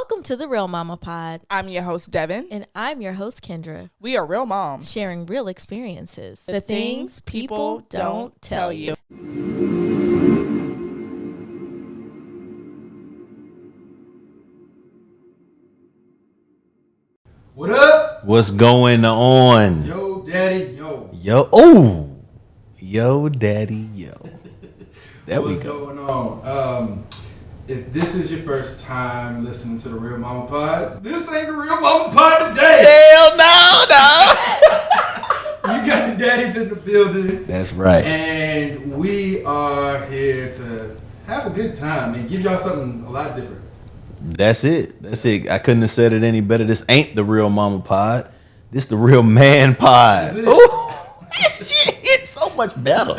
Welcome to the Real Mama Pod. I'm your host, Devin. And I'm your host, Kendra. We are real moms. Sharing real experiences. The things people don't tell you. What up? What's going on? Yo, daddy, yo. Yo, daddy, yo. There we What's go. going on? If this is your first time listening to the Real Mama Pod, this ain't the Real Mama Pod today. Hell no. You got the daddies in the building. That's right. And we are here to have a good time and give y'all something a lot different. That's it. I couldn't have said it any better. This ain't the Real Mama Pod. This the Real Man Pod. Ooh, this shit hits so much better.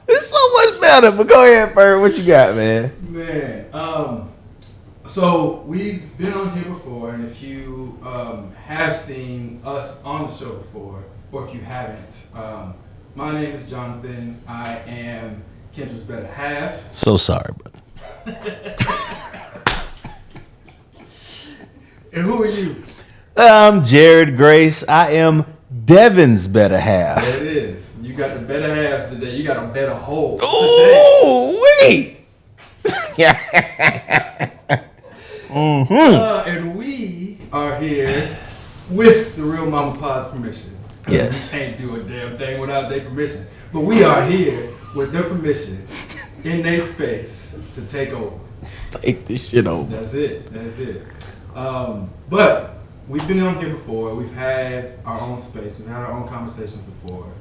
It's so much better. But go ahead, Ferg. What you got, man? Man, so we've been on here before, and if you have seen us on the show before, or if you haven't, my name is Jonathan. I am Kendra's better half. So sorry, brother. And who are you? I'm Jared Grace. I am Devin's better half. There it is. You got the better halves today. You got a better whole. Ooh, wait. And we are here with the Real Mama Pod's permission. Yes. We can't do a damn thing without their permission. But we are here with their permission in their space to take over. Take this shit over. That's it. But we've been on here before. We've had our own space. We've had our own conversations before.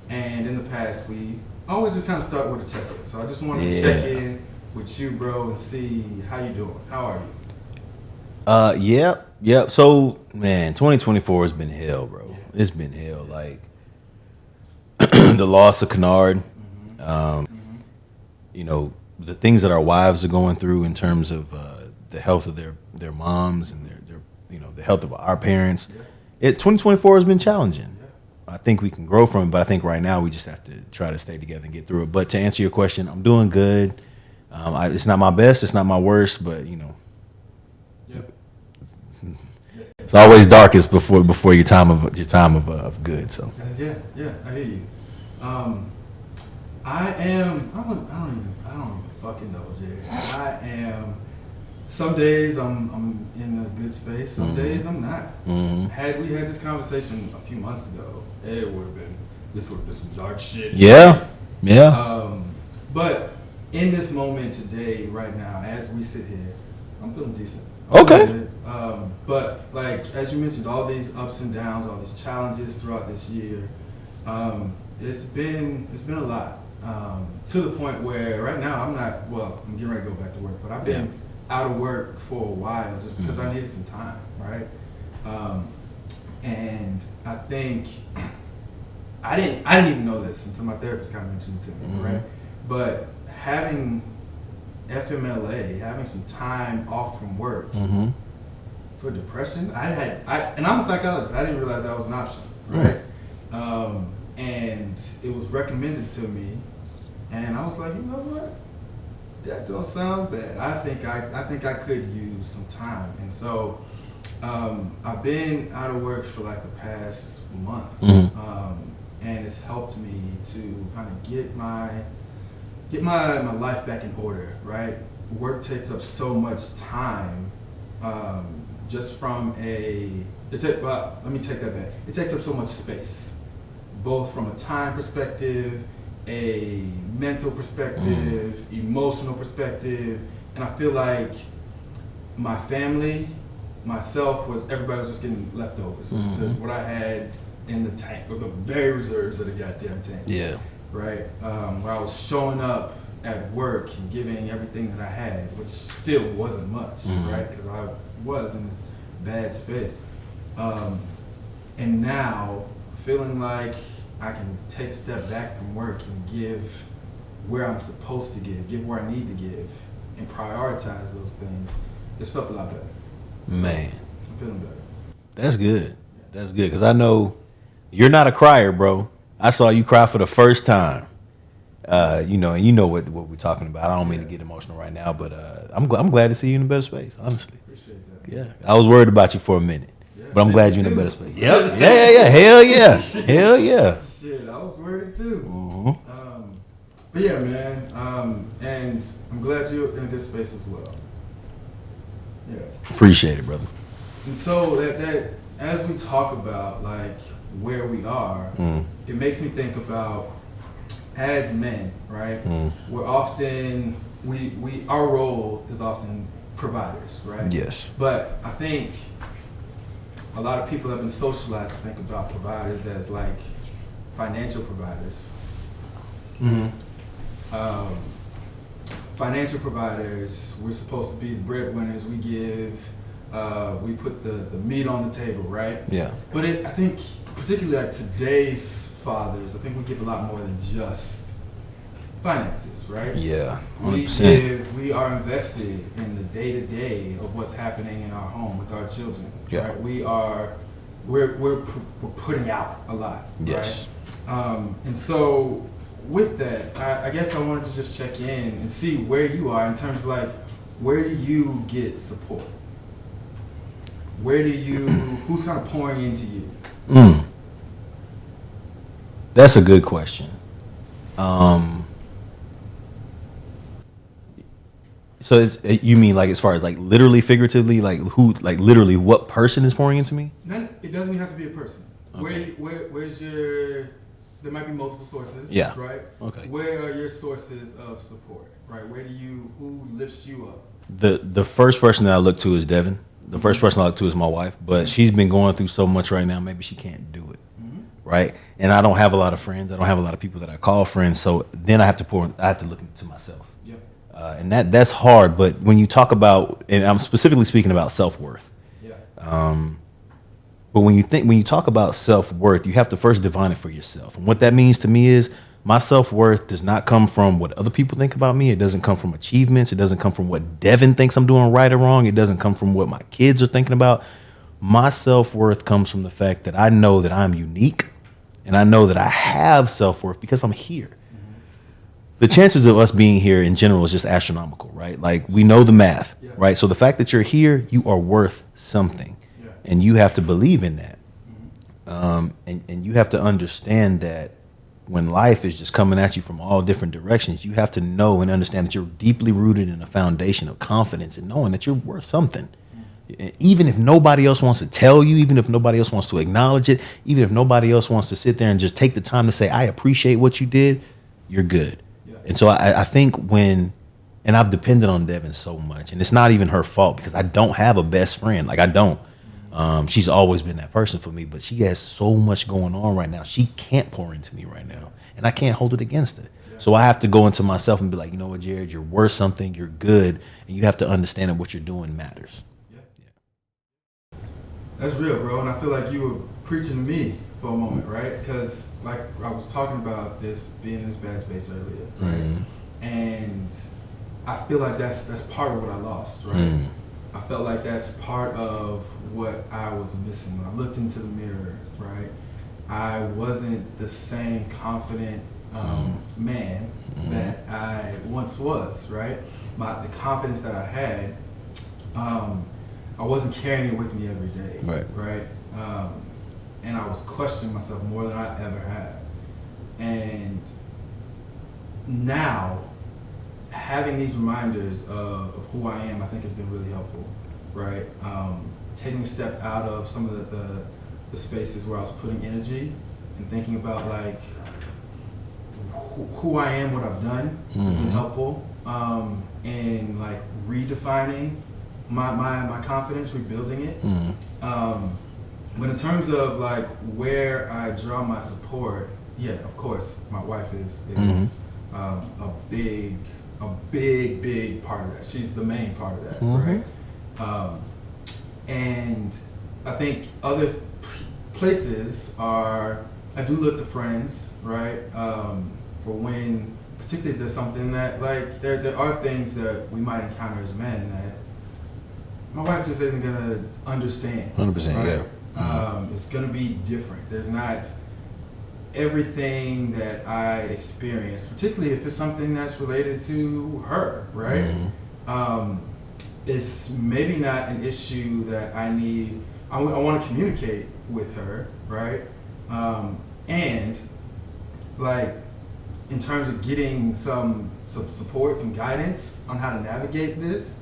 And in the past, we always just kind of start with a check-in. So I just wanted to check in with you, bro, and see how you doing. How are you? Yep. So, man, 2024 has been hell, bro. Yeah. It's been hell. Like, the loss of Kennard, you know, the things that our wives are going through in terms of the health of their moms and their you know, the health of our parents. Yeah. 2024 has been challenging. Yeah. I think we can grow from it, but I think right now we just have to try to stay together and get through it. But to answer your question, I'm doing good. It's not my best, it's not my worst, but you know, it's always darkest before your time of good. So yeah, I hear you. I don't even fucking know, Jerry. I am. Some days I'm in a good space. Some days I'm not. Had we had this conversation a few months ago, this would have been some dark shit. Yeah. But in this moment today, right now, as we sit here, I'm feeling decent. Okay. But like as you mentioned, all these ups and downs, all these challenges throughout this year, it's been a lot. To the point where right now I'm getting ready to go back to work, but I've been out of work for a while just because I needed some time, right? And I think I didn't even know this until my therapist kind of mentioned it to me, right? But having FMLA, having some time off from work for depression, and I'm a psychologist. I didn't realize that was an option, right? And it was recommended to me, and I was like, you know what? That don't sound bad. I think I could use some time, and so I've been out of work for like the past month, and it's helped me to kind of get my life back in order. Right, work takes up so much time, just from let me take that back. It takes up so much space, both from a time perspective, a mental perspective, emotional perspective, and I feel like my family, myself, everybody was just getting leftovers. What I had in the tank, or the very reserves of the goddamn tank. Yeah. Right? Where I was showing up at work and giving everything that I had, which still wasn't much, right? Because I was in this bad space. And now, feeling like I can take a step back from work and give where I'm supposed to give where I need to give, and prioritize those things. It's felt a lot better. Man. I'm feeling better. That's good. That's good, because I know you're not a crier, bro. I saw you cry for the first time You know, and you know what we're talking about. I don't mean to get emotional right now, but I'm glad to see you in a better space. Honestly, Appreciate that. yeah. I was worried about you for a minute, but I'm glad you're in a too. better space. Yep. Yeah. Hell yeah. Hell yeah. Shit, I was worried too. Mm-hmm. But yeah, man. And I'm glad you're in a good space as well. Yeah. Appreciate it, brother. And so that as we talk about like where we are, it makes me think about as men, right? We're often our role is often providers, right? Yes. But I think a lot of people have been socialized to think about providers as like financial providers. Financial providers, we're supposed to be the breadwinners. We give, we put the meat on the table, right? Yeah. But I think, particularly like today's fathers, I think we give a lot more than just finances, right? Yeah. We 100%. we are invested in the day-to-day of what's happening in our home with our children. Yeah. Right? We're putting out a lot. Yes. Right? And so with that, I guess I wanted to just check in and see where you are in terms of like, where do you get support? Who's kind of pouring into you? That's a good question. So you mean like as far as like literally, figuratively, like who, like literally, what person is pouring into me? It doesn't even have to be a person. Okay. Where's your? There might be multiple sources. Yeah. Right. Okay. Where are your sources of support? Right. Who lifts you up? The first person that I look to is Devin. The first person I look to is my wife, but she's been going through so much right now. Maybe she can't do it. Right. And I don't have a lot of friends. I don't have a lot of people that I call friends. So then I have to look into myself. And that's hard. But when you talk about, and I'm specifically speaking about self-worth. Yeah. But when you talk about self-worth, you have to first define it for yourself. And what that means to me is my self-worth does not come from what other people think about me. It doesn't come from achievements. It doesn't come from what Devin thinks I'm doing right or wrong. It doesn't come from what my kids are thinking about. My self-worth comes from the fact that I know that I'm unique and I know that I have self-worth because I'm here. The chances of us being here in general is just astronomical, right? Like we know the math, right? So the fact that you're here, you are worth something. And you have to believe in that. And you have to understand that when life is just coming at you from all different directions, you have to know and understand that you're deeply rooted in a foundation of confidence and knowing that you're worth something. Even if nobody else wants to tell you, even if nobody else wants to acknowledge it, even if nobody else wants to sit there and just take the time to say, I appreciate what you did, you're good. And so I think and I've depended on Devin so much, and it's not even her fault because I don't have a best friend. Like I don't. She's always been that person for me, but she has so much going on right now. She can't pour into me right now, and I can't hold it against her. So I have to go into myself and be like, you know what, Jared, you're worth something. You're good, and you have to understand that what you're doing matters. That's real, bro. And I feel like you were preaching to me for a moment, right? Because like I was talking about this being in this bad space earlier, right? And I feel like that's part of what I lost, right? I felt like that's part of what I was missing. When I looked into the mirror, right, I wasn't the same confident man that I once was, right? The confidence that I had, I wasn't carrying it with me every day, right? And I was questioning myself more than I ever had. And now, having these reminders of who I am, I think has been really helpful, right? Taking a step out of some of the spaces where I was putting energy and thinking about like who I am, what I've done has been helpful. And like redefining my confidence, rebuilding it. But in terms of like where I draw my support, yeah, of course, my wife is a big part of that. She's the main part of that, right? And I think other places are, I do look to friends, right? For when, particularly if there's something that, like, there are things that we might encounter as men that my wife just isn't gonna understand. 100%, right? yeah. It's gonna be different. There's not, everything that I experience, particularly if it's something that's related to her, right? It's maybe not an issue that I need. I want to communicate with her, right? And like in terms of getting some support, some guidance on how to navigate this,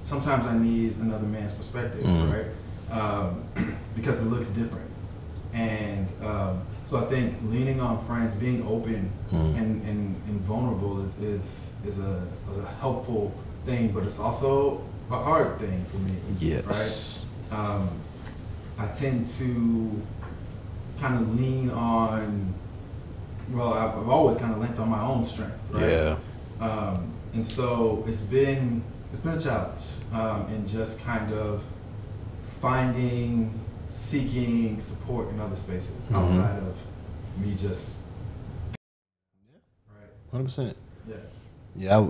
sometimes I need another man's perspective, right? Because it looks different. And so I think leaning on friends, being open and vulnerable is a helpful thing, but it's also a hard thing for me. Yes. Right? I tend to kind of lean on, well, I've always kind of leaned on my own strength, right? Yeah. And so it's been a challenge in just kind of seeking support in other spaces outside of me just, right? 100%. Yeah.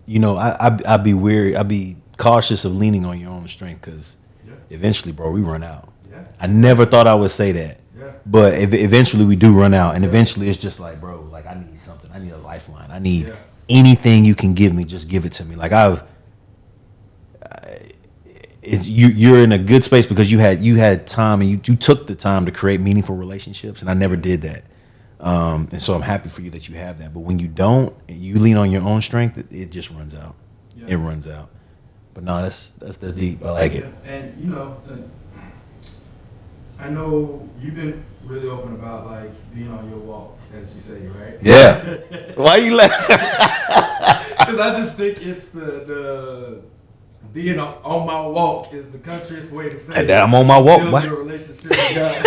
Yeah. I'd be weary. I'd be cautious of leaning on your own strength because eventually, bro, we run out. Yeah. I never thought I would say that. Yeah. But eventually we do run out, and eventually it's just like, bro, like I need something. I need a lifeline. I need anything you can give me. Just give it to me. Like you're in a good space because you had time and you took the time to create meaningful relationships, and I never did that. And so I'm happy for you that you have that. But when you don't, and you lean on your own strength, it just runs out. Yeah. It runs out. But no, that's deep. I like it. And I know you've been really open about like being on your walk, as you say, right? Yeah. Why you laughing? Because I just think it's the being on my walk is the countryest way to say it. I'm on my walk. Build your relationship with God.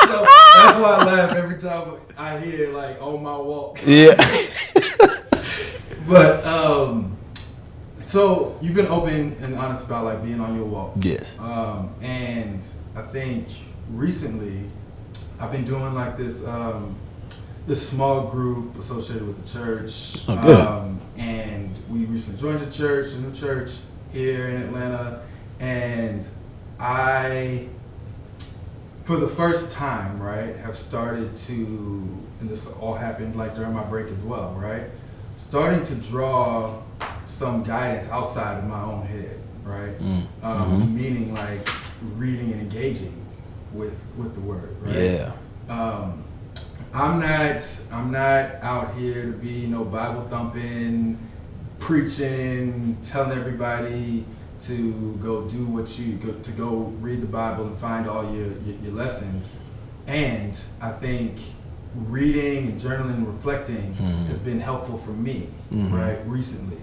So that's why I laugh every time I hear like on my walk. Yeah. But so you've been open and honest about like being on your walk. Yes. And I think recently I've been doing like this small group associated with the church. Oh, good. And we recently joined a new church here in Atlanta, and I, for the first time, right, have started to, and this all happened like during my break as well, right, starting to draw some guidance outside of my own head, right? Meaning like reading and engaging with the word, right? Yeah. I'm not out here to be no Bible thumping, preaching, telling everybody to go do to go read the Bible and find all your lessons. And I think reading and journaling and reflecting has been helpful for me, right, recently,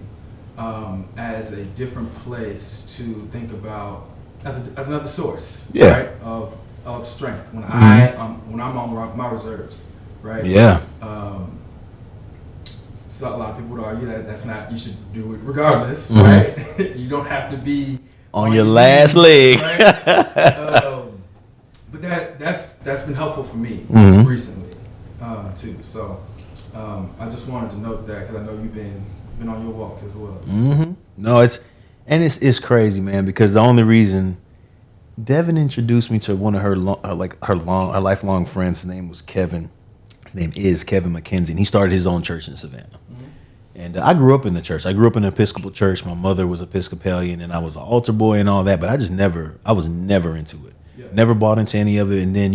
as a different place to think about as another source, right, of strength when I'm on my reserves, right? Yeah. So a lot of people would argue that that's not, you should do it regardless, right? You don't have to be on your last leg. Right? But that's been helpful for me recently too. So I just wanted to note that because I know you've been on your walk as well. No, it's crazy, man. Because the only reason Devin introduced me to one of her lifelong friends. His name was Kevin. His name is Kevin McKenzie, and he started his own church in Savannah. And I grew up in the church. I grew up in an Episcopal church. My mother was Episcopalian, and I was an altar boy and all that. But I was never into it. Yeah. Never bought into any of it. And then,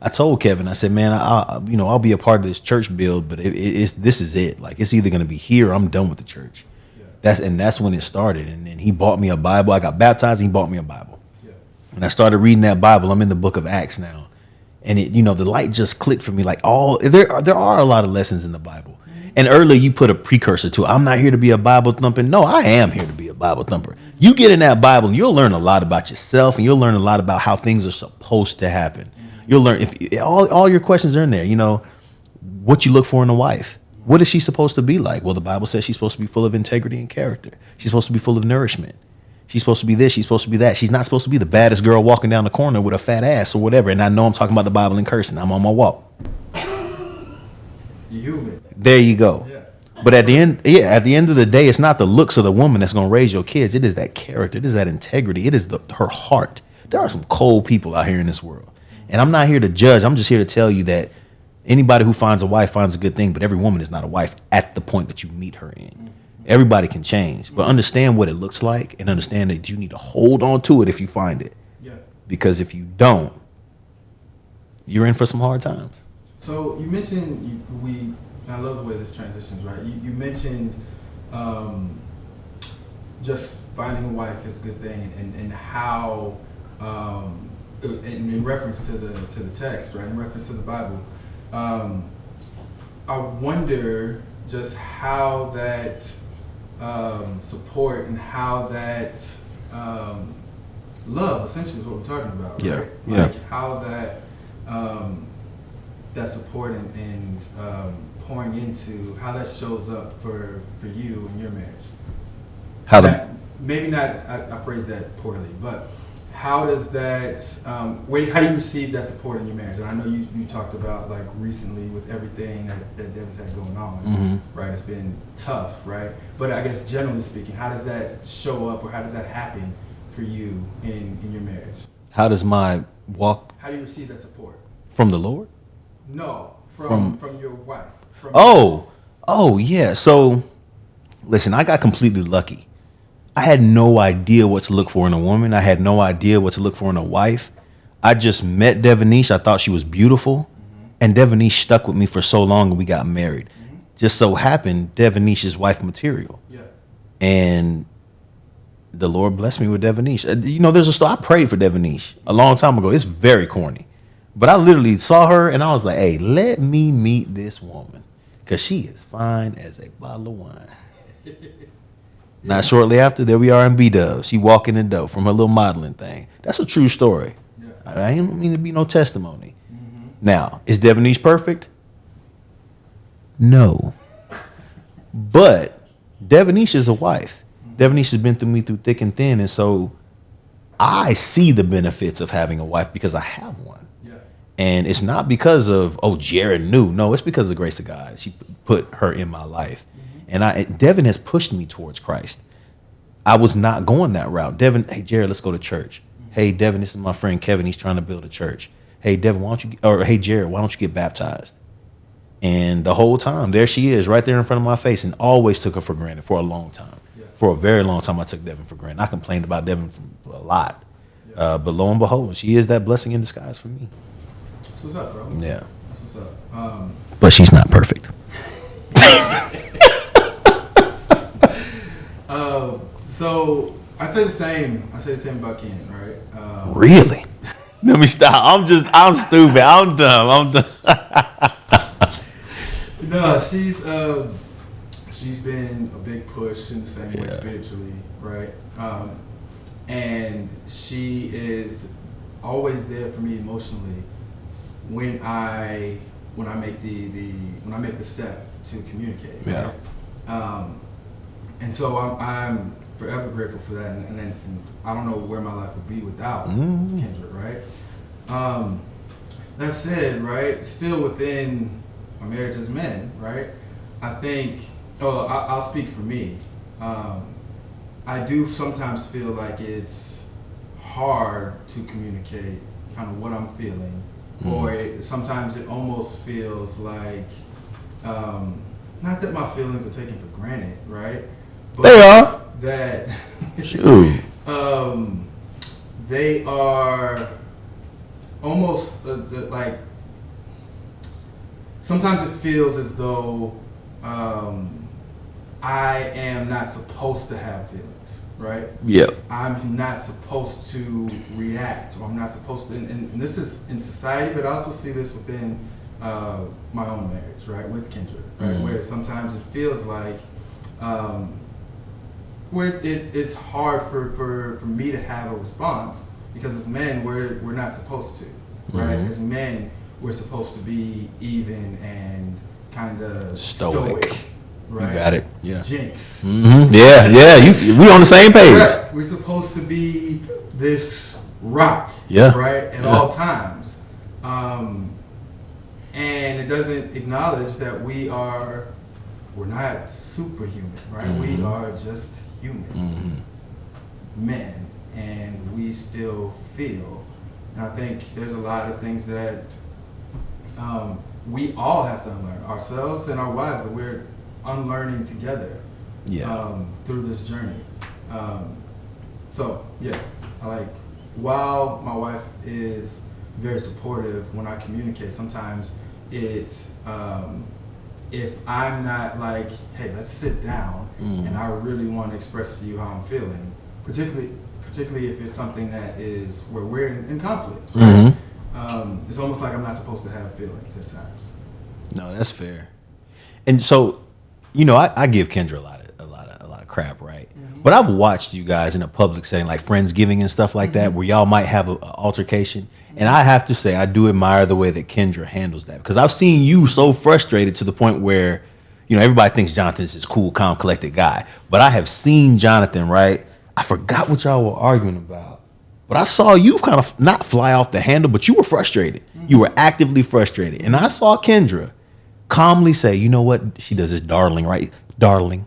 I told Kevin, I said, man, I'll be a part of this church build, but this is it. Like, it's either going to be here or I'm done with the church. Yeah. That's when it started. And then he bought me a Bible. I got baptized, and he bought me a Bible. Yeah. And I started reading that Bible. I'm in the book of Acts now. And it, the light just clicked for me. Like there are a lot of lessons in the Bible. And earlier you put a precursor to it. I'm not here to be a Bible thumper. No, I am here to be a Bible thumper. You get in that Bible and you'll learn a lot about yourself, and you'll learn a lot about how things are supposed to happen. You'll learn if all your questions are in there. What you look for in a wife. What is she supposed to be like? Well, the Bible says she's supposed to be full of integrity and character. She's supposed to be full of nourishment. She's supposed to be this. She's supposed to be that. She's not supposed to be the baddest girl walking down the corner with a fat ass or whatever. And I know I'm talking about the Bible and cursing. I'm on my walk. There you go. Yeah. But at the end of the day, it's not the looks of the woman that's going to raise your kids. It is that character. It is that integrity. It is her heart. There are some cold people out here in this world. And I'm not here to judge. I'm just here to tell you that Anybody who finds a wife finds a good thing, but every woman is not a wife at the point that you meet her in. Everybody can change, but understand what it looks like and understand that you need to hold on to it if you find it. Yeah. Because if you don't, you're in for some hard times. So you mentioned I love the way this transitions, right? You mentioned just finding a wife is a good thing, and how in reference to the text, right? In reference to the Bible, I wonder just how that support and how that love essentially is what we're talking about, right? Yeah. Like how that that support and pouring into how that shows up for you in your marriage. How Maybe not. I phrased that poorly, but how does that? How do you receive that support in your marriage? And I know you talked about like recently with everything that Devin's had going on, right? It's been tough, right? But I guess generally speaking, how does that show up, or how does that happen for you in your marriage? How does my walk How do you receive that support? from the Lord? No, from your wife. Oh yeah. So listen, I got completely lucky. I had no idea what to look for in a woman. I had no idea what to look for in a wife. I just met Devonish. I thought she was beautiful. And Devonish stuck with me for so long, and we got married. Just so happened, Devonish is wife material. Yeah. And the Lord blessed me with Devonish. There's a story. I prayed for Devonish a long time ago. It's very corny. But I literally saw her, and I was like, hey, let me meet this woman. Because she is fine as a bottle of wine. Not shortly after, there we are in B-Dub. She walking in the dough from her little modeling thing. That's a true story. Yeah. I don't mean to be no testimony. Now, is Devonish perfect? No. But Devonish is a wife. Devonish has been through me through thick and thin, and so I see the benefits of having a wife because I have one. Yeah. And it's not because of, Jared knew. No, it's because of the grace of God. She put her in my life. And Devin has pushed me towards Christ. I was not going that route. Devin, hey, Jared, let's go to church. Hey, Devin, this is my friend Kevin. He's trying to build a church. Hey, Devin, hey, Jared, why don't you get baptized? And the whole time, there she is right there in front of my face, and always took her for granted for a long time. Yeah. For a very long time, I took Devin for granted. I complained about Devin a lot. Yeah. But lo and behold, she is that blessing in disguise for me. That's what's up, bro. Yeah. That's what's up. But she's not perfect. So I say the same about Ken, right? Really? Let me stop. I'm stupid. I'm dumb. No, she's been a big push in the same way spiritually, right? And she is always there for me emotionally when I make the step to communicate. Yeah. Right? And so I'm forever grateful for that, and I don't know where my life would be without Kendra, right? That said, right, still within a marriage as men, right, I think, I'll speak for me. I do sometimes feel like it's hard to communicate kind of what I'm feeling, or sometimes it almost feels like, not that my feelings are taken for granted, right? But they are. That Shoot. They are almost like. Sometimes it feels as though I am not supposed to have feelings, right? Yeah. I'm not supposed to react, or I'm not supposed to. And this is in society, but I also see this within my own marriage, right, with Kendra, right, where sometimes it feels like. Where it's hard for me to have a response because as men we're not supposed to, right? As men we're supposed to be even and kind of stoic, right? You got it. Yeah. Jinx. Yeah. We on the same page. Right. We're supposed to be this rock, yeah, right, at all times, and it doesn't acknowledge that we're not superhuman, right? We are just human men, and we still feel. And I think there's a lot of things that we all have to unlearn ourselves and our wives, that we're unlearning together. Through this journey. So yeah, while my wife is very supportive when I communicate, sometimes if I'm not like, hey, let's sit down, and I really want to express to you how I'm feeling, particularly if it's something that is where we're in conflict, right? It's almost like I'm not supposed to have feelings at times. No, that's fair. And so, I give Kendra a lot of crap, right? But I've watched you guys in a public setting, like Friendsgiving and stuff like that, where y'all might have an altercation. And I have to say, I do admire the way that Kendra handles that, because I've seen you so frustrated to the point where, everybody thinks Jonathan's this cool, calm, collected guy. But I have seen Jonathan, right? I forgot what y'all were arguing about, but I saw you kind of not fly off the handle, but you were frustrated. You were actively frustrated. And I saw Kendra calmly say, you know what? She does this, darling, right? Darling,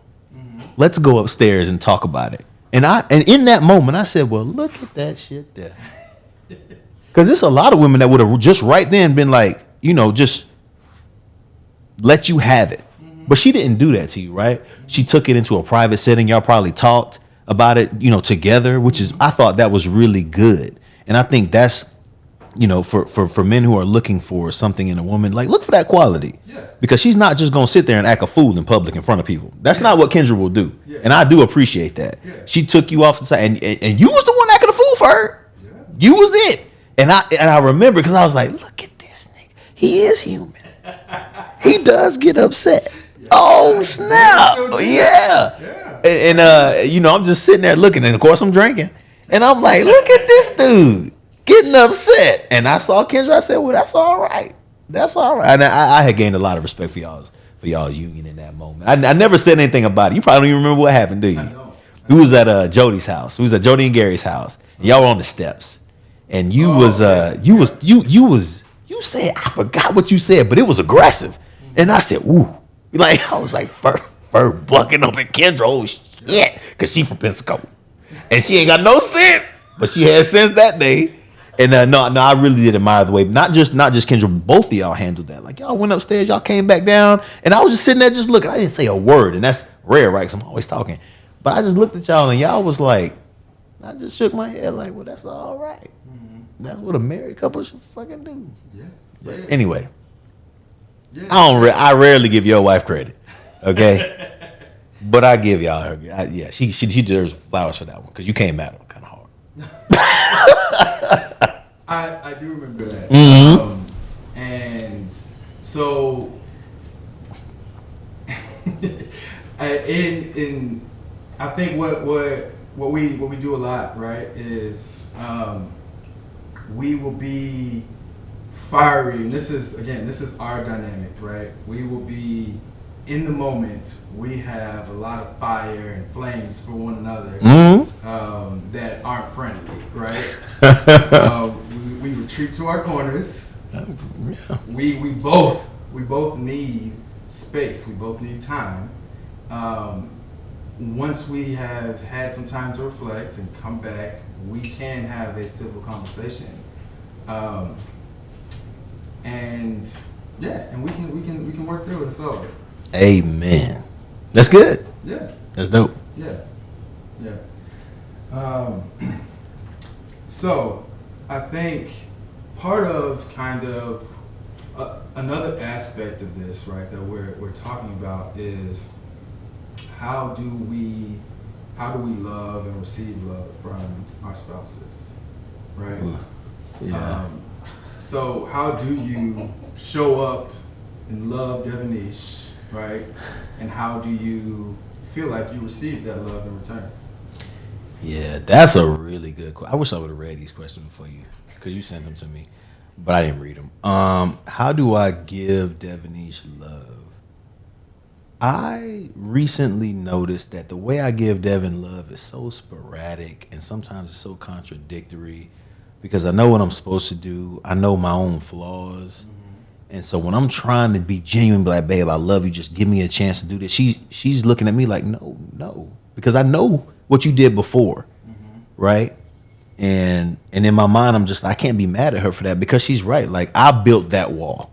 let's go upstairs and talk about it. And in that moment, I said, well, look at that shit there. Because there's a lot of women that would have just right then been like, just let you have it. But she didn't do that to you, right? She took it into a private setting. Y'all probably talked about it, together, which is, I thought that was really good. And I think that's, for men who are looking for something in a woman, like, look for that quality. Yeah. Because she's not just going to sit there and act a fool in public in front of people. That's not what Kendra will do. Yeah. And I do appreciate that. Yeah. She took you off the side, and you was the one acting a fool for her. Yeah. You was it. And I remember, because I was like, look at this nigga. He is human. He does get upset. Yeah. Oh, snap. Yeah. And I'm just sitting there looking, and of course I'm drinking. And I'm like, look at this dude getting upset. And I saw Kendra, I said, well, that's all right. That's all right. And I had gained a lot of respect for y'all's union in that moment. I never said anything about it. You probably don't even remember what happened, do you? I know. We was at Jody's house. We was at Jody and Gary's house. And y'all were on the steps. And you said, I forgot what you said, but it was aggressive. And I said, ooh. Like, I was like, fur bucking up at Kendra. Oh, shit. Because she from Pensacola. And she ain't got no sense. But she had sense that day. And no, I really did admire the way, not just Kendra, both of y'all handled that. Like, y'all went upstairs, y'all came back down, and I was just sitting there just looking. I didn't say a word, and that's rare, right? Because I'm always talking. But I just looked at y'all, and y'all was like, I just shook my head like, well, that's all right. That's what a married couple should fucking do. Yeah. But anyway, Yeah. I rarely give your wife credit, okay? But I give y'all her. She deserves flowers for that one, because you came at her kind of hard. I do remember that. And so I think what we do a lot, right, is we will be fiery, and this is our dynamic, right? We will be in the moment. We have a lot of fire and flames for one another that aren't friendly, right? We retreat to our corners. We both need space. We both need time. Once we have had some time to reflect and come back, we can have a civil conversation. And we can work through it. So, amen. That's good. Yeah. That's dope. Yeah. So, I think part of kind of another aspect of this, right, that we're talking about is how do we love and receive love from our spouses, right? Ooh. Yeah. So how do you show up and love Devonish, right? And how do you feel like you receive that love in return? Yeah, that's a really good question. I wish I would have read these questions before you, because you sent them to me, but I didn't read them. How do I give Devonish love? I recently noticed that the way I give Devin love is so sporadic, and sometimes it's so contradictory, because I know what I'm supposed to do. I know my own flaws. And so when I'm trying to be genuine, be like, babe, I love you, just give me a chance to do this, she's looking at me like, no, because I know what you did before, right? And in my mind, I'm just, I can't be mad at her for that, because she's right. Like, I built that wall,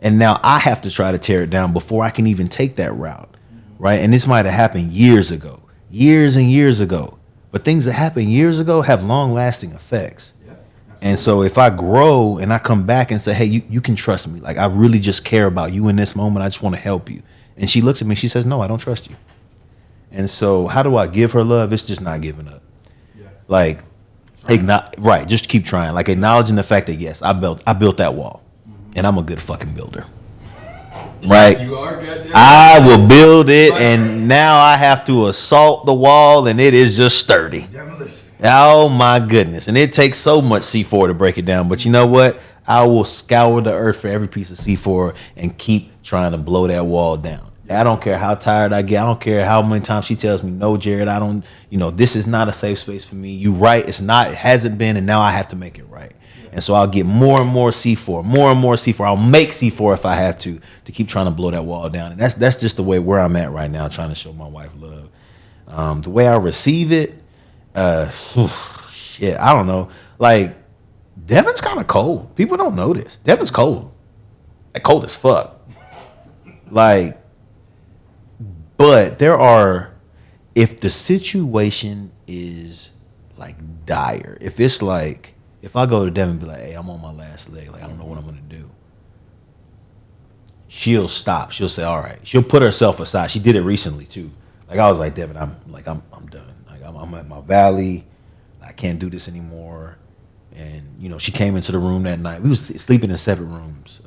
And now I have to try to tear it down before I can even take that route, right? And this might have happened years ago, years and years ago. But things that happened years ago have long-lasting effects. And so if I grow and I come back and say, hey, you can trust me. Like, I really just care about you in this moment. I just want to help you. And she looks at me, she says, no, I don't trust you. And so how do I give her love? It's just not giving up. Yeah. Like, right, just keep trying. Like, acknowledging the fact that, yes, I built that wall. And I'm a good fucking builder. Right? You are goddamn. I will build it, and now I have to assault the wall, and it is just sturdy. Demolition. Oh my goodness. And it takes so much C4 to break it down. But you know what? I will scour the earth for every piece of C4 and keep trying to blow that wall down. I don't care how tired I get. I don't care how many times she tells me, no, Jared, I don't, this is not a safe space for me. You right. It's not, it hasn't been. And now I have to make it right. And so I'll get more and more C4, more and more C4. I'll make C4 if I have to keep trying to blow that wall down. And that's just the way where I'm at right now, trying to show my wife love. The way I receive it, shit, I don't know. Like, Devin's kind of cold. People don't know this. Devin's cold. Like, cold as fuck. Like, but if the situation is, like, dire, if it's like, if I go to Devin and be like, hey, I'm on my last leg, like, I don't know what I'm going to do, she'll stop. She'll say, all right. She'll put herself aside. She did it recently, too. Like, I was like, Devin, I'm done. Like, I'm at my valley. I can't do this anymore. And, she came into the room that night. We was sleeping in separate rooms.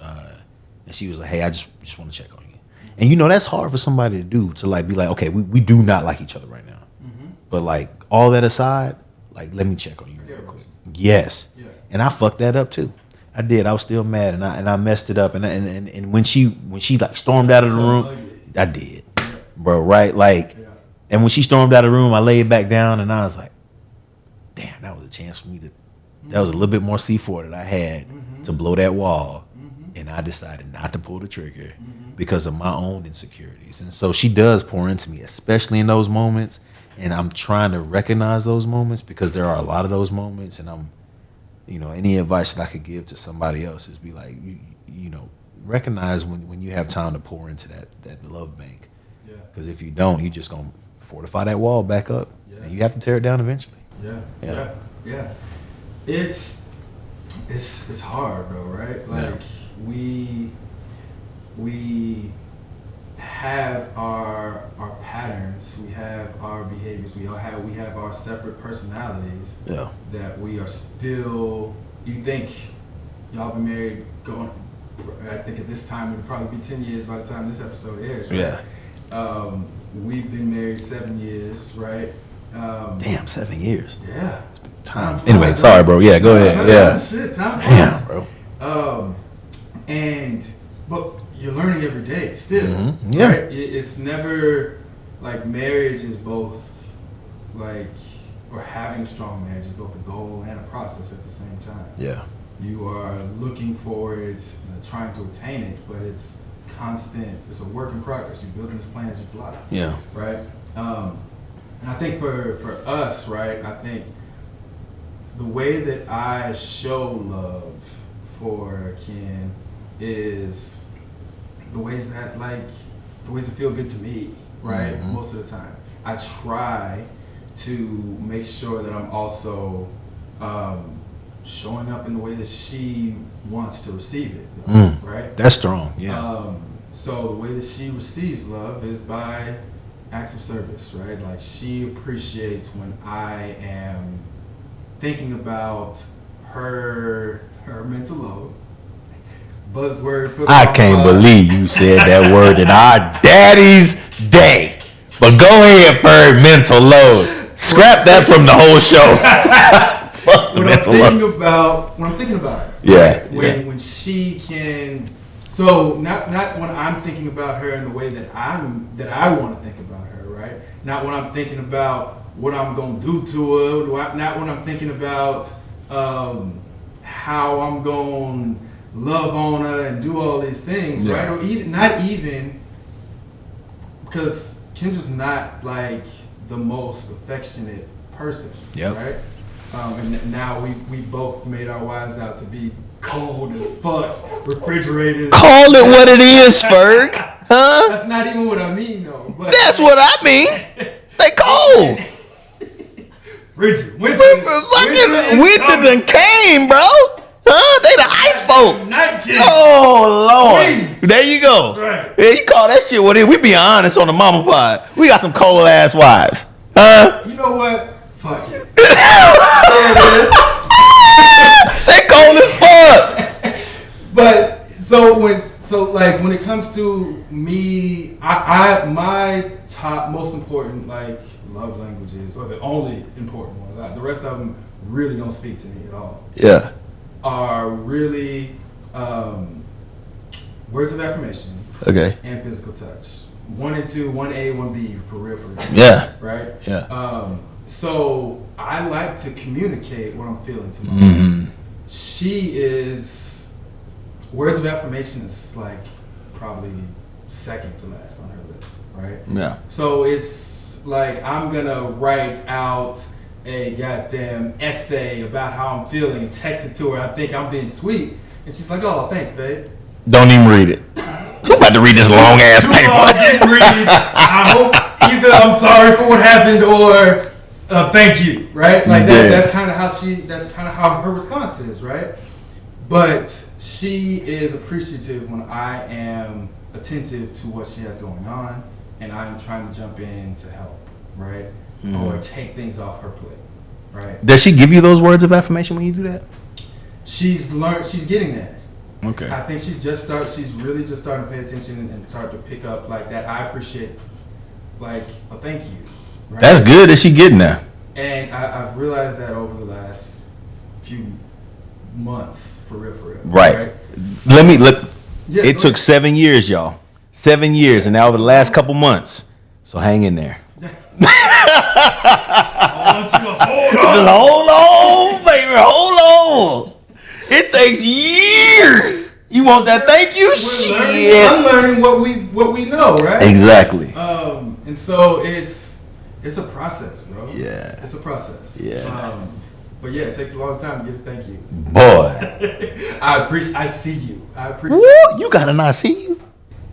And she was like, hey, I just want to check on you. And, that's hard for somebody to do, to, like, be like, okay, we do not like each other right now. Mm-hmm. But, like, all that aside, like, let me check on you real quick. Yes. Yeah. And I fucked that up, too. I did. I was still mad, and I messed it up. And when she like stormed out of the room, I did, bro. Right, like, and when she stormed out of the room, I laid back down, and I was like, damn, that was a chance for me to. That was a little bit more C4 that I had to blow that wall, and I decided not to pull the trigger because of my own insecurities. And so she does pour into me, especially in those moments. And I'm trying to recognize those moments, because there are a lot of those moments, and I'm. Any advice that I could give to somebody else is be like, recognize when you have time to pour into that love bank. Yeah. Because if you don't, you're just going to fortify that wall back up. Yeah. And you have to tear it down eventually. Yeah. It's hard, though, right? Like, we have our patterns, we have our behaviors, we have our separate personalities. Yeah. That we are still. You think y'all been married I think at this time it'll probably be 10 years by the time this episode airs. Right? Yeah. We've been married 7 years, right? Damn, 7 years. Yeah. Time. Anyway, sorry, bro. Yeah, go ahead. Yeah. Shit, time. Damn, bro. But you're learning every day still. Mm-hmm. Yeah. Right? It's never like marriage is both like, or having a strong marriage is both a goal and a process at the same time. Yeah. You are looking for it, trying to attain it, but it's constant. It's a work in progress. You're building this plane as you fly. Yeah. Right? And I think for us, right, I think the way that I show love for Ken is the ways that feel good to me, right? Mm-hmm. Most of the time. I try to make sure that I'm also showing up in the way that she wants to receive it, right? That's strong, yeah. So the way that she receives love is by acts of service, right? Like, she appreciates when I am thinking about her mental load. Buzzword for the I can't believe you said that word in our daddy's day. But go ahead, Ferg, mental load. Scrap that from the whole show. Fuck the mental load. When I'm thinking about her. Yeah. Right? When she can. So not when I'm thinking about her in the way that I want to think about her, right? Not when I'm thinking about what I'm gonna do to her. Not when I'm thinking about how I'm gonna love on her and do all these things, right? Or not even because Kendra's not like the most affectionate person, right? And now we both made our wives out to be cold as fuck, refrigerators. Call it what it is, Ferg. Huh? That's not even what I mean, though. But That's what I mean. They cold. Frigid. Winter done came, bro. Huh? They the ice folk. Night king. Oh, Lord. Queens. There you go. Right. Yeah, you call that shit what it is. We be honest on the mama pod. We got some cold ass wives. Huh? You know what? Fuck it. They cold as fuck. But when it comes to me, I my top most important like love languages, or the only important ones, the rest of them really don't speak to me at all, Yeah. are really words of affirmation Okay. and physical touch. 1 and 2, 1A, 1B, for real. Yeah. Right? Yeah. So I like to communicate what I'm feeling to my Mm-hmm. wife. She is, words of affirmation is like probably second to last on her list, right? Yeah. So it's like I'm gonna write out a goddamn essay about how I'm feeling and text it to her. I think I'm being sweet, and she's like, "Oh, thanks, babe." Don't even read it. Who about to read this long ass You all paper? didn't read. I hope either I'm sorry for what happened or thank you, right? Like that. Yeah. That's kind of how that's kind of how her response is, right? But she is appreciative when I am attentive to what she has going on, and I'm trying to jump in to help, right? Or take things off her plate, right? Does she give you those words of affirmation when you do that? She's learned. She's getting there. Okay. I think she's really just starting to pay attention and start to pick up like that. I appreciate, like, a thank you. Right? That's good that she getting there. And I've realized that over the last few months, for real. Right. Let. Yeah, It took 7 years, y'all. 7 years, and now over the last couple months. So hang in there. I want you to hold on. Just hold on, baby. Hold on. It takes years. You want that thank you? Shit. I'm learning what we know, right? Exactly. And so it's a process, bro. Yeah. It's a process. Yeah. But yeah, it takes a long time to get a thank you. Boy. I see you. I appreciate Woo, you gotta not see you.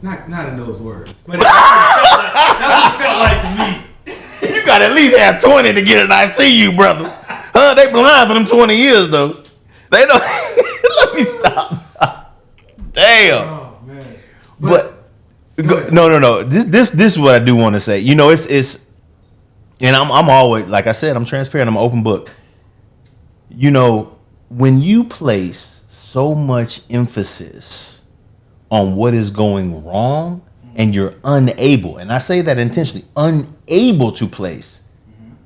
Not in those words, but that's what it felt like to me. You gotta at least have 20 to get an I see you, brother. They blind for them 20 years, though. They don't. Let me stop. Damn. Oh man. No. This is what I do want to say. You know, it's, and I'm always, like I said, I'm transparent. I'm an open book. You know, when you place so much emphasis on what is going wrong and you're unable, and I say that intentionally, unable to place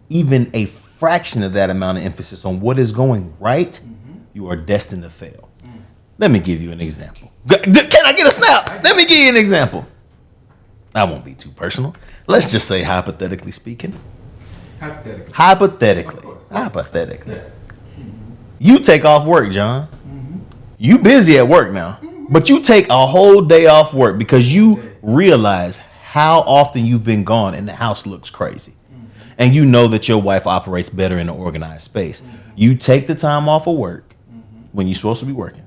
even a fraction of that amount of emphasis on what is going right, you are destined to fail. Let me give you an example. Can I get a snap? Let me give you an example. I won't be too personal. Let's just say hypothetically speaking. Hypothetically. Yeah. You take off work, John. You busy at work now. But you take a whole day off work because you realize how often you've been gone and the house looks crazy. And you know that your wife operates better in an organized space. You take the time off of work when you're supposed to be working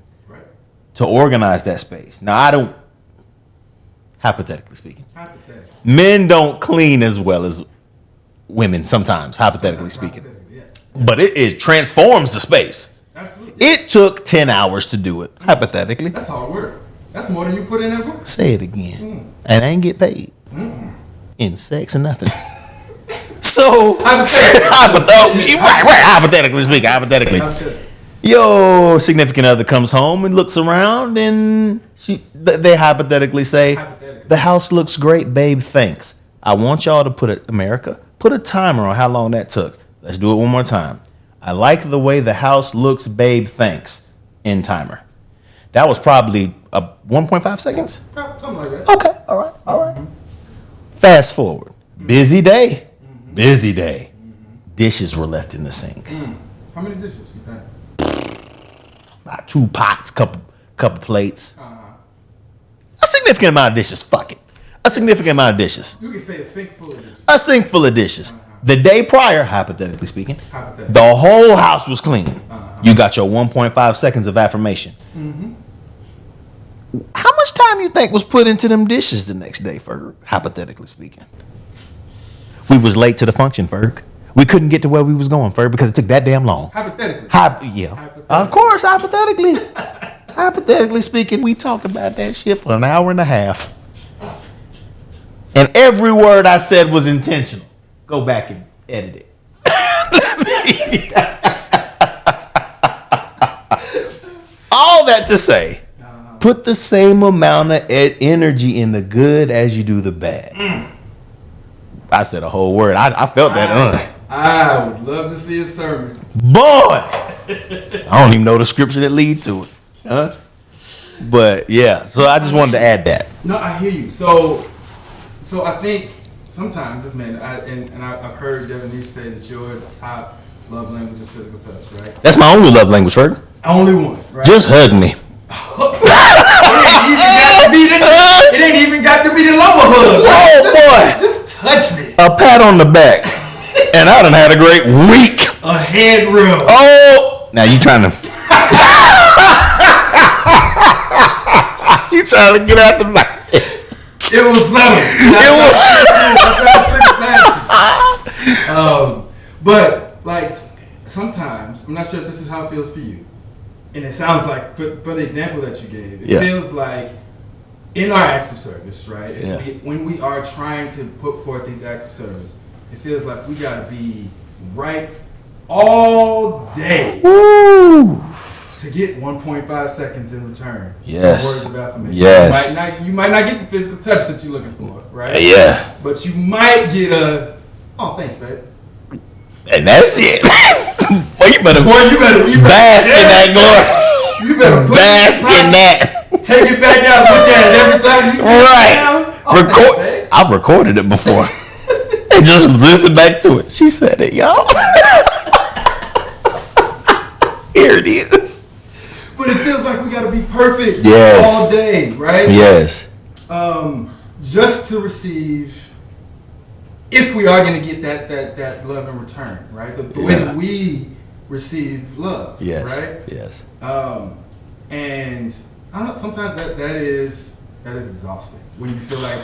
to organize that space. Now, I don't, hypothetically speaking, men don't clean as well as women sometimes, hypothetically speaking. But it transforms the space. Absolutely. It took 10 hours to do it, hypothetically. That's hard work. That's more than you put in that work. Say it again. And I ain't get paid. In sex or nothing. So, hypothetically speaking. Your significant other comes home and looks around and they hypothetically say, the house looks great, babe, thanks. I want y'all to put a timer on how long that took. Let's do it one more time. I like the way the house looks, babe, thanks. End timer. That was probably 1.5 seconds? Something like that. Okay, all right. Fast forward. Busy day. Dishes were left in the sink. How many dishes you think? About 2 pots, couple plates. A significant amount of dishes. Fuck it. A significant amount of dishes. You can say a sink full of dishes. A sink full of dishes. The day prior, hypothetically speaking, Hypothetically. the whole house was clean. Uh-huh. You got your 1.5 seconds of affirmation. Mm-hmm. How much time you think was put into them dishes the next day, Ferg? Hypothetically speaking. We was late to the function, Ferg. We couldn't get to where we was going, Ferg, because it took that damn long. Hypothetically. Of course, hypothetically. Hypothetically speaking, we talked about that shit for an hour and a half. And every word I said was intentional. Go back and edit it. All that to say, put the same amount of energy in the good as you do the bad. I said a whole word. I felt that. I would love to see a sermon. Boy, I don't even know the scripture that lead to it. Huh? But yeah, so I just wanted to add that. No, I hear you. So I think sometimes, man, I've heard Devin say that your top love language is physical touch, right? That's my only love language, Ferg. Only one, right? Just hug me. It ain't even got to be the love hug. Whoa, boy. Just touch me. A pat on the back. And I done had a great week. A head rub. Oh. Now you trying to... you trying to get out the back. It was subtle. But like sometimes, I'm not sure if this is how it feels for you. And it sounds like, for the example that you gave, it feels like in our acts of service, right? Yeah. When we are trying to put forth these acts of service, it feels like we got to be right all day to get 1.5 seconds in return. Yes. Words of affirmation. Yes. You might not get the physical touch that you're looking for, right? Yeah. But you might get a, oh, thanks, babe. And that's it. Boy, you better bask in that glory. You better bask in that. Take it back out and look at it every time you get it down. Oh, I've recorded it before. And just listen back to it. She said it, y'all. Here it is. But it feels like we gotta be perfect all day, right? Yes. Just to receive, if we are gonna get that love in return, right? The way that we receive love, right? Yes. And I don't know, sometimes that is exhausting when you feel like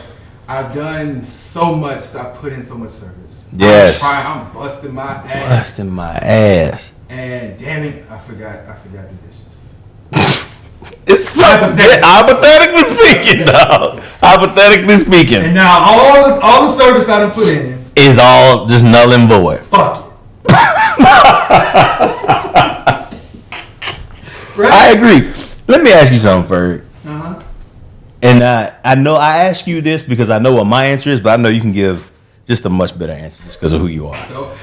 I've done so much, I put in so much service. Yes. I'm busting my ass. And damn it, I forgot the dishes. It's hypothetically speaking, dog. Hypothetically speaking. And now all the service I done put in is all just null and void. Fuck it. Right? I agree. Let me ask you something, Ferg. Uh-huh. And I know I ask you this because I know what my answer is, but I know you can give just a much better answer just because of who you are.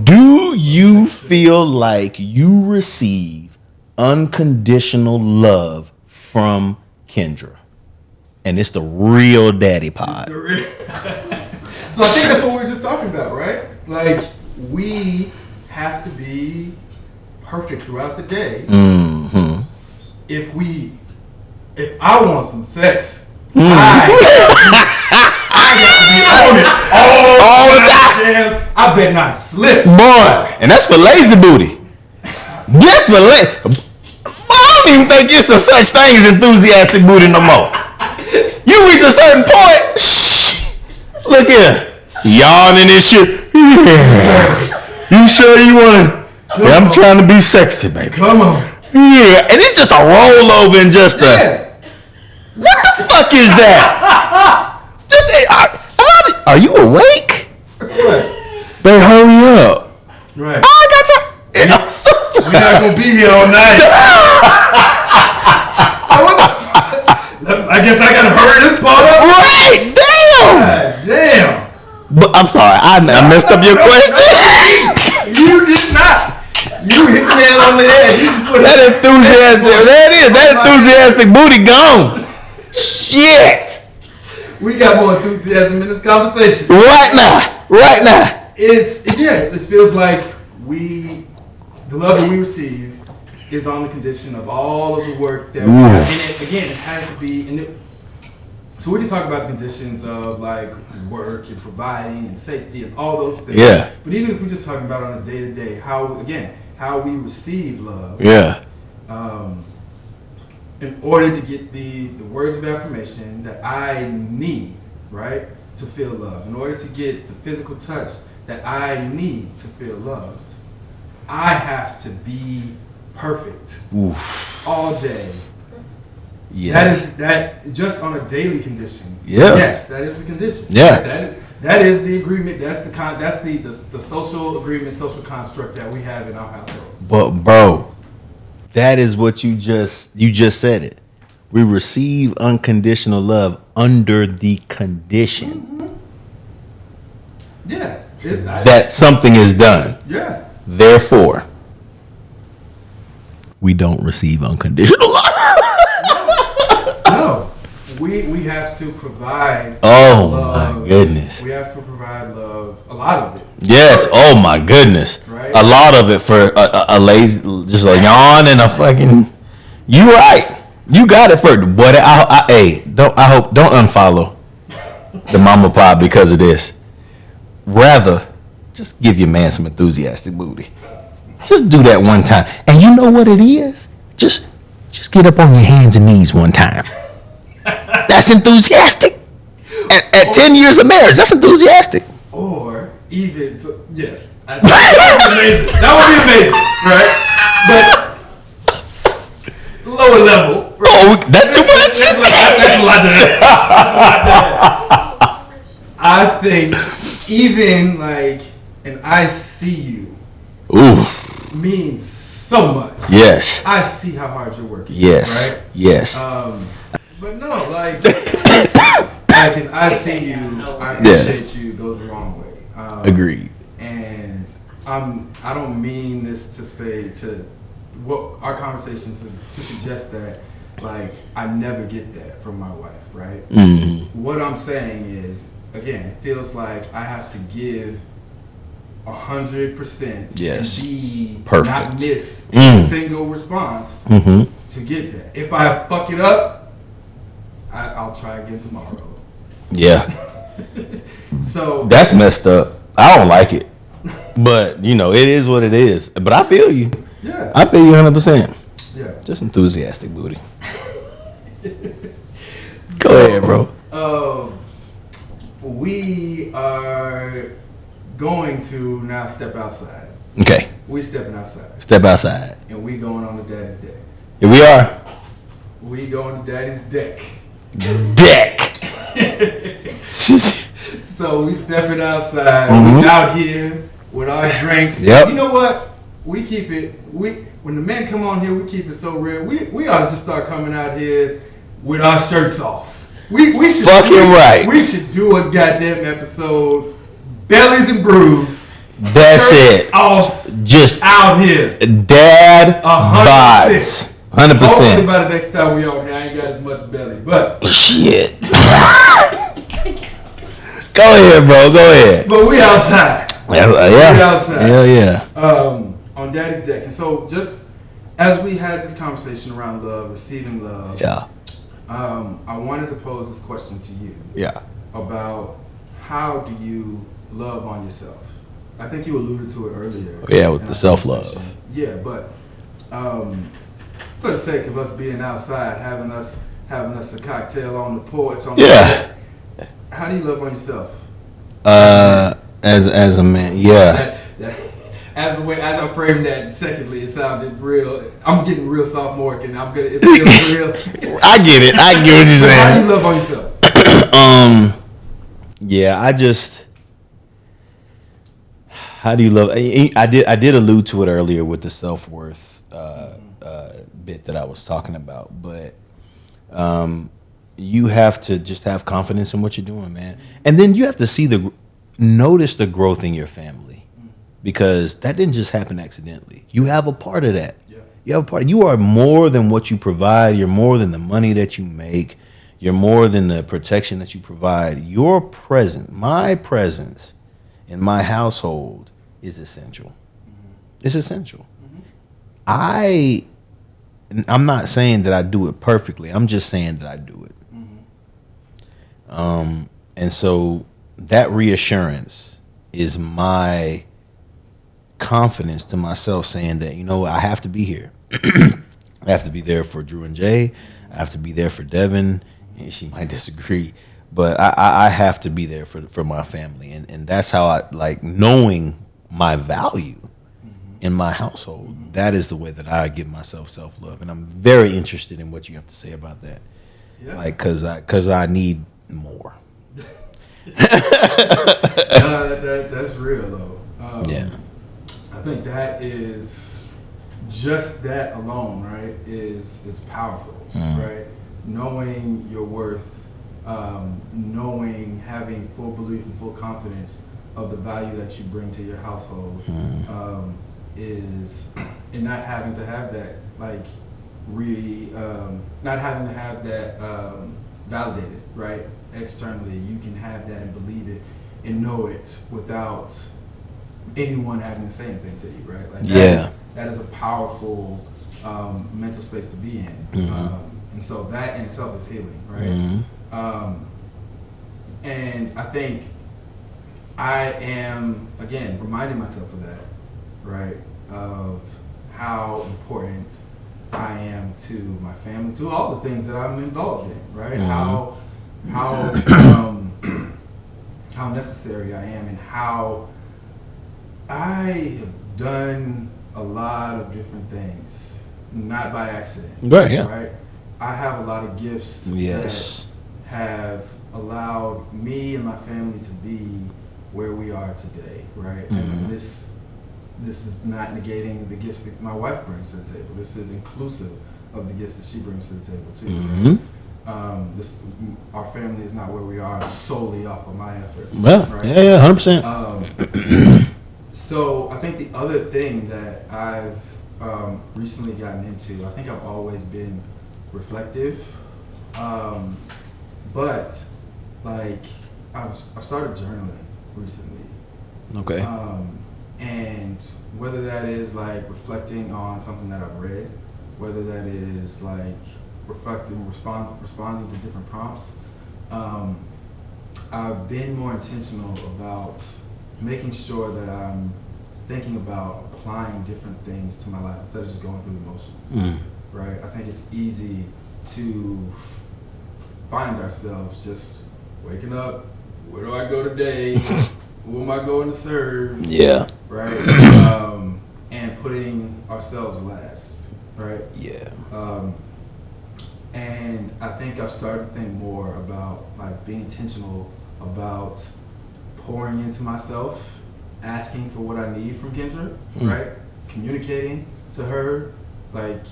Do you feel like you receive unconditional love from Kendra? And it's the real daddy pod. So I think that's what we were just talking about, right? Like, we have to be perfect throughout the day. Mm-hmm. If I want some sex, I got to be on it all the time. I better not slip. Boy, and that's for lazy booty. That's for lazy. I don't even think it's a such thing as enthusiastic booty no more. You reach a certain point. Look here. Yawning and shit. Yeah. You sure you want to? Yeah, I'm trying to be sexy, baby. Come on. Yeah, and it's just a rollover and just a... What the fuck is that? Just are you awake? Right. They hurry up. Right. I got you. We're not gonna be here all night. I guess I gotta hurry this part up. Right. Damn. God damn. But I'm sorry, I messed up your question. You did not. You hit the nail on the head. That enthusiastic booty gone. Shit. We got more enthusiasm in this conversation. Right now. It feels like the love that we receive is on the condition of all of the work that we have. And it has to be, So we can talk about the conditions of like work and providing and safety and all those things. Yeah. But even if we're just talking about on a day to day, how we receive love. Yeah. In order to get the words of affirmation that I need, right, to feel love. In order to get the physical touch that I need to feel loved, I have to be perfect. Oof. All day. Yeah. That just on a daily condition. Yeah. Yes, that is the condition. Yeah. That is the agreement. That's the social agreement, social construct that we have in our household. But bro, that is what you just said it. We receive unconditional love under the condition Yeah. that something is done. Yeah. Therefore, we don't receive unconditional love. No. We have to provide Oh love. my goodness. We have to provide love. A lot of it. Yes. Oh my goodness. Right? A lot of it for a lazy, just a yawn and a fucking. You right. You got it for. But don't unfollow the mama pod because of this. Rather, just give your man some enthusiastic booty. Just do that one time, and you know what it is. Just get up on your hands and knees one time. That's enthusiastic. At 10 years of marriage, that's enthusiastic. Or even yes. That would be amazing. That would be amazing, right? But lower level. Right? Oh, that's too much. That's a lot to ask. I think even like an I see you Ooh. means so much. Yes. I see how hard you're working. Yes. Right? Yes. But no, like an I see you, I appreciate you goes a long way. Agreed. And I don't mean this to say to what our conversation to suggest that like I never get that from my wife, right? Mm-hmm. What I'm saying is, again, it feels like I have to give 100% Yes. and be Perfect. not miss a single response to get that. If I fuck it up, I'll try again tomorrow. Yeah. So That's messed up. I don't like it. But, it is what it is. But I feel you. yeah, I feel you 100%. yeah. Just enthusiastic booty. Go ahead, bro. We are going to now step outside. Okay. We stepping outside, Step outside. and we going on to Daddy's deck. Here we are. We going to Daddy's deck. Deck. So we stepping outside. Mhm. We out here with our drinks. Yep. You know what? We keep it. When the men come on here, we keep it so real. We ought to just start coming out here with our shirts off. We should Right. We should do a goddamn episode, bellies and brews. That's Shirts it. Off Just out here. dad 100%. bods. Hopefully 100%. by the next time we on here, I ain't got as much belly, but Shit. Go ahead, bro. Go ahead. we outside. Yeah. We outside. Hell yeah. On Daddy's deck. And so just as we had this conversation around love, receiving love, Yeah. I wanted to pose this question to you Yeah. about how do you love on yourself? I think you alluded to it earlier. Yeah, with in the our self-love. conversation. Yeah, but for the sake of us being outside, having us a cocktail on the porch, on the Yeah. deck, how do you love on yourself? As a man, yeah. As I framed that, secondly, it sounded real. I'm getting real sophomoric, and it feels real. I get it. I get what you're So how do saying. you love on yourself? Yeah, how do you love? I did allude to it earlier with the self-worth bit that I was talking about, but you have to just have confidence in what you're doing, man, and then you have to notice the growth in your family, because that didn't just happen accidentally. You have a part of that. Yeah. You have a part. You are more than what you provide. You're more than the money that you make. You're more than the protection that you provide. Your presence, my presence in my household is essential. Mm-hmm. It's essential. Mm-hmm. I'm not saying that I do it perfectly. I'm just saying that I do it. Mm-hmm. And so that reassurance is my confidence to myself, saying that, I have to be here. I have to be there for Drew and Jay. I have to be there for Devin. And she might disagree, but I have to be there for my family. And that's how I like knowing my value in my household. That is the way that I give myself self-love. And I'm very interested in what you have to say about that. Yeah. Like, cause I need more. That's real though. Yeah. I think that is just that alone, right? Is powerful, right? Knowing your worth, having full belief and full confidence of the value that you bring to your household, is, and not having to have that not having to have that validated, right? Externally, you can have that and believe it and know it without anyone having to say anything to you, right? Like that is a powerful mental space to be in, and so that in itself is healing, right? And I think I am again reminding myself of that, right? Of how important I am to my family, to all the things that I'm involved in, right? How necessary I am, and how I have done a lot of different things, not by accident. Right, yeah. Right? I have a lot of gifts that have allowed me and my family to be where we are today, right? And this is not negating the gifts that my wife brings to the table. This is inclusive of the gifts that she brings to the table too. Our family is not where we are solely off of my efforts. Well, right? yeah, 100%. So I think the other thing that I've recently gotten into, I think I've always been reflective, but like I've started journaling recently. Okay. And whether that is like reflecting on something that I've read, whether that is like responding to different prompts, I've been more intentional about making sure that I'm thinking about applying different things to my life instead of just going through the motions. Right? I think it's easy to find ourselves just waking up. Where do I go today? Who am I going to serve? Yeah. Right? And putting ourselves last. Right? Yeah. And I think I've started to think more about like being intentional about pouring into myself, asking for what I need from Kendra, right? Communicating to her, like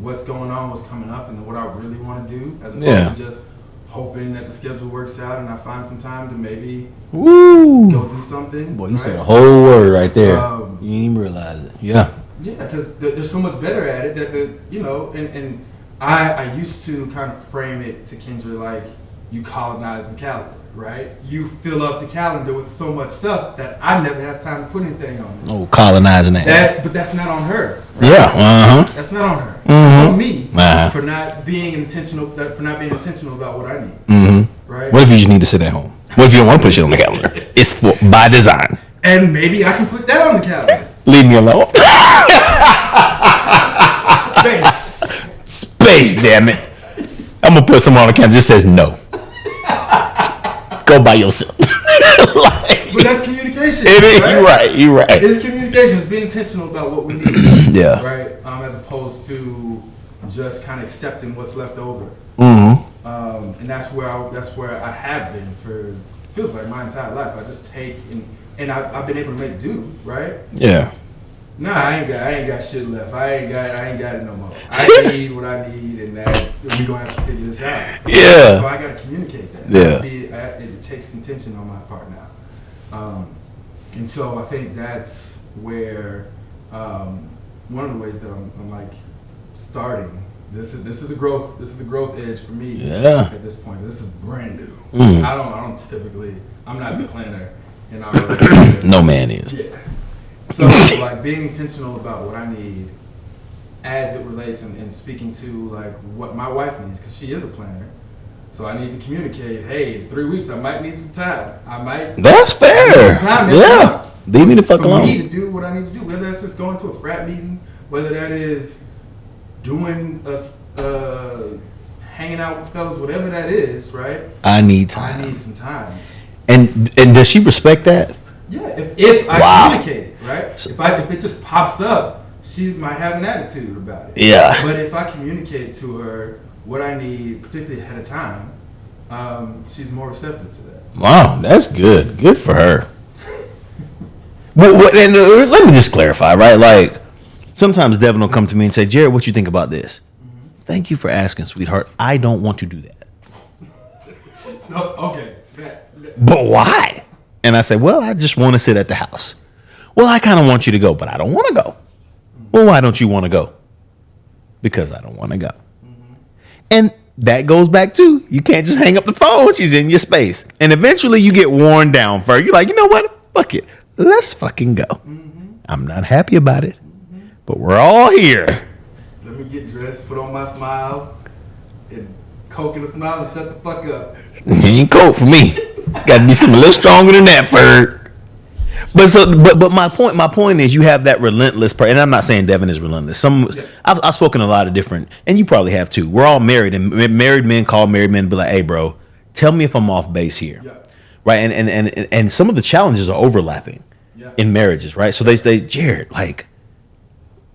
what's going on, what's coming up, and what I really want to do, as opposed to just hoping that the schedule works out and I find some time to maybe go do something. Boy, you said a whole word right there. You didn't even realize it. Yeah. Yeah, because they're so much better at it that and I used to kind of frame it to Kendra like you colonize the calendar, right? You fill up the calendar with so much stuff that I never have time to put anything on it. Oh, colonizing that. But that's not on her. Right? Yeah. That's not on her. It's on me for not being intentional about what I need. Right? What if you just need to sit at home? What if you don't want to put shit on the calendar? It's by design. And maybe I can put that on the calendar. Leave me alone. Space, damn it. I'm gonna put someone on the calendar that just says no. Go by yourself. But that's communication. Right? You're right. It's communication. It's being intentional about what we need. Yeah. Right? As opposed to just kind of accepting what's left over. And that's where I have been for feels like my entire life. I just take and I've been able to make do. Right? Yeah. Nah, I ain't got shit left. I ain't got it no more. I need what I need, and that we gonna have to figure this out. Yeah. So I gotta communicate that. Yeah. It takes intention on my part now, and so I think that's where one of the ways that I'm like starting. This is a growth edge for me. Yeah. At this point, this is brand new. Mm. I don't typically. I'm not the planner, and I'm no man is. Yeah. So, like, being intentional about what I need as it relates and speaking to, like, what my wife needs, because she is a planner, So I need to communicate. Hey, in 3 weeks I might need some time. That's fair. Yeah. Leave me the fuck alone. For me to do what I need to do, whether that's just going to a frat meeting, whether that is doing hanging out with fellas, whatever that is, right? I need time. I need some time. And does she respect that? Yeah, if I communicate it, right? So, if it just pops up, she might have an attitude about it. Yeah. But if I communicate to her what I need, particularly ahead of time, she's more receptive to that. Wow, that's good. Good for her. And let me just clarify, right? Like, sometimes Devin will come to me and say, Jared, what you think about this? Mm-hmm. Thank you for asking, sweetheart. I don't want to do that. Okay. But why? And I say, well, I just want to sit at the house. Well, I kind of want you to go, but I don't want to go. Well, why don't you want to go? Because I don't want to go. Mm-hmm. And that goes back to, you can't just hang up the phone. She's in your space. And eventually you get worn down for her. You're like, you know what? Fuck it. Let's fucking go. Mm-hmm. I'm not happy about it, but we're all here. Let me get dressed, put on my smile, and coke in a smile and shut the fuck up. Ain't coke for me. Got to be something a little stronger than that, Ferg. But my point is, you have that relentless and I'm not saying Devin is relentless. I've spoken a lot of different, and you probably have too. We're all married, and married men call married men and be like, hey, bro, tell me if I'm off base here. Yeah. Right, and some of the challenges are overlapping in marriages, right? So they say, Jared, like,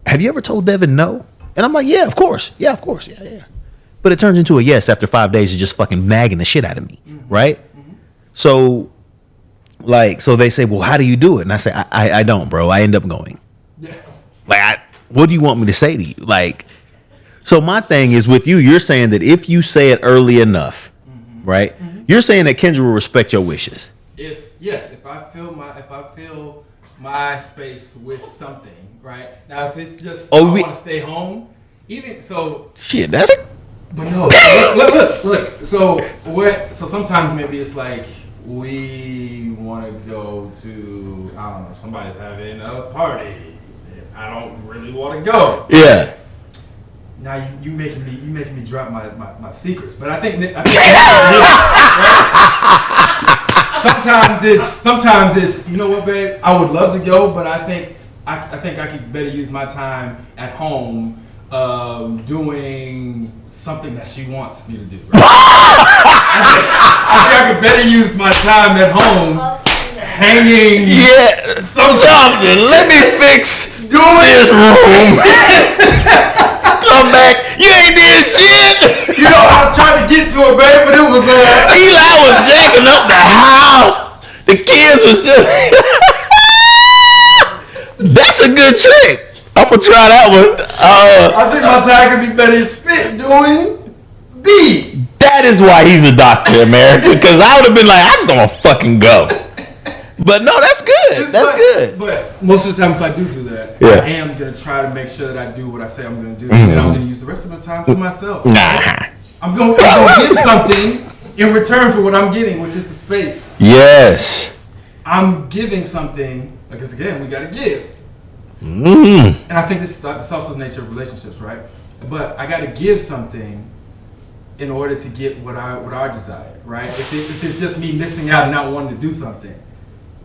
have you ever told Devin no? And I'm like, yeah, of course, yeah. But it turns into a yes after 5 days of just fucking nagging the shit out of me, right? Mm-hmm. So they say, well, how do you do it? And I say, I don't, bro. I end up going. Yeah. Like, what do you want me to say to you? Like, so my thing is with you, you're saying that if you say it early enough, right? Mm-hmm. You're saying that Kendra will respect your wishes. If I fill my space with something, right? Now, if it's just I want to stay home, even so. Shit, that's. But no, look. So sometimes maybe it's like we want to go to, I don't know, somebody's having a party. I don't really want to go. Yeah. Now you making me drop my secrets, but I think sometimes it's you know what, babe, I would love to go, but I think I could better use my time at home doing something that she wants me to do. Right? I think I could better use my time at home hanging. Yeah, something. Let me fix this room. Come back. You ain't did shit. You know, I was trying to get to it, babe, but it was Eli was jacking up the house. The kids was just. That's a good trick. I'm gonna try that one. I think my time could be better spent doing B. That is why he's a doctor, America. Because I would have been like, I just don't want to fucking go. But no, that's good. That's good. But most of the time, if I do that, yeah. I am going to try to make sure that I do what I say I'm going to do. And I'm going to use the rest of the time to myself. Nah. I'm going to give something in return for what I'm getting, which is the space. Yes. I'm giving something, because again, we got to give. And I think this is also the nature of relationships, right? But I got to give something in order to get what I desire, right? If it's just me missing out and not wanting to do something.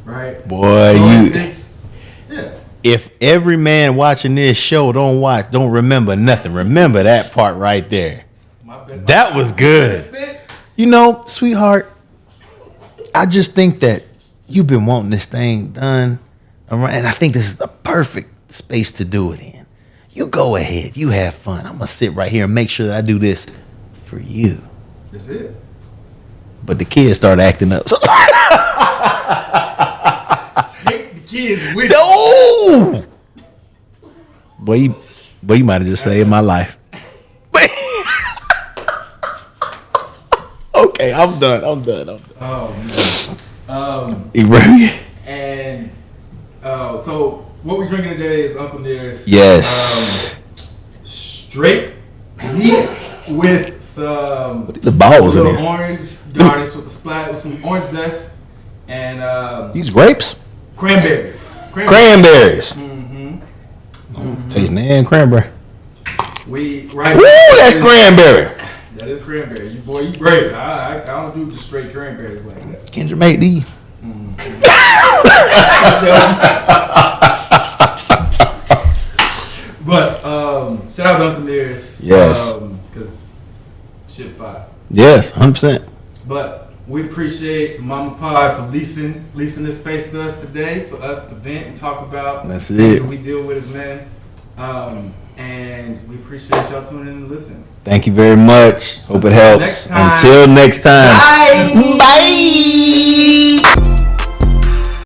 Right, boy, if every man watching this show don't remember nothing, remember that part right there. That was good. You know, sweetheart, I just think that you've been wanting this thing done, and I think this is the perfect space to do it in. You go ahead, you have fun. I'm gonna sit right here and make sure that I do this for you. That's it. But the kids start acting up. So kids with oh! Boy, you might have just saved my life. Okay, I'm done. Oh man. And so what we're drinking today is Uncle Near's. Yes. Straight meat with some the balls in here. Orange garnish with some orange zest and these grapes. Cranberries. Tasting and cranberry. Woo, that's cranberry. That is cranberry. You boy, you brave. I don't do just straight cranberries like that. Kendra made these. But shout out to Uncle Nearest. Yes. Because shit fire. Yes, 100%. But we appreciate Mama Pod for leasing this space to us today, for us to vent and talk about That's things it. that we deal with as men. And we appreciate y'all tuning in and listening. Thank you very much. Hope it helps. Next time. Until next time. Bye. Bye.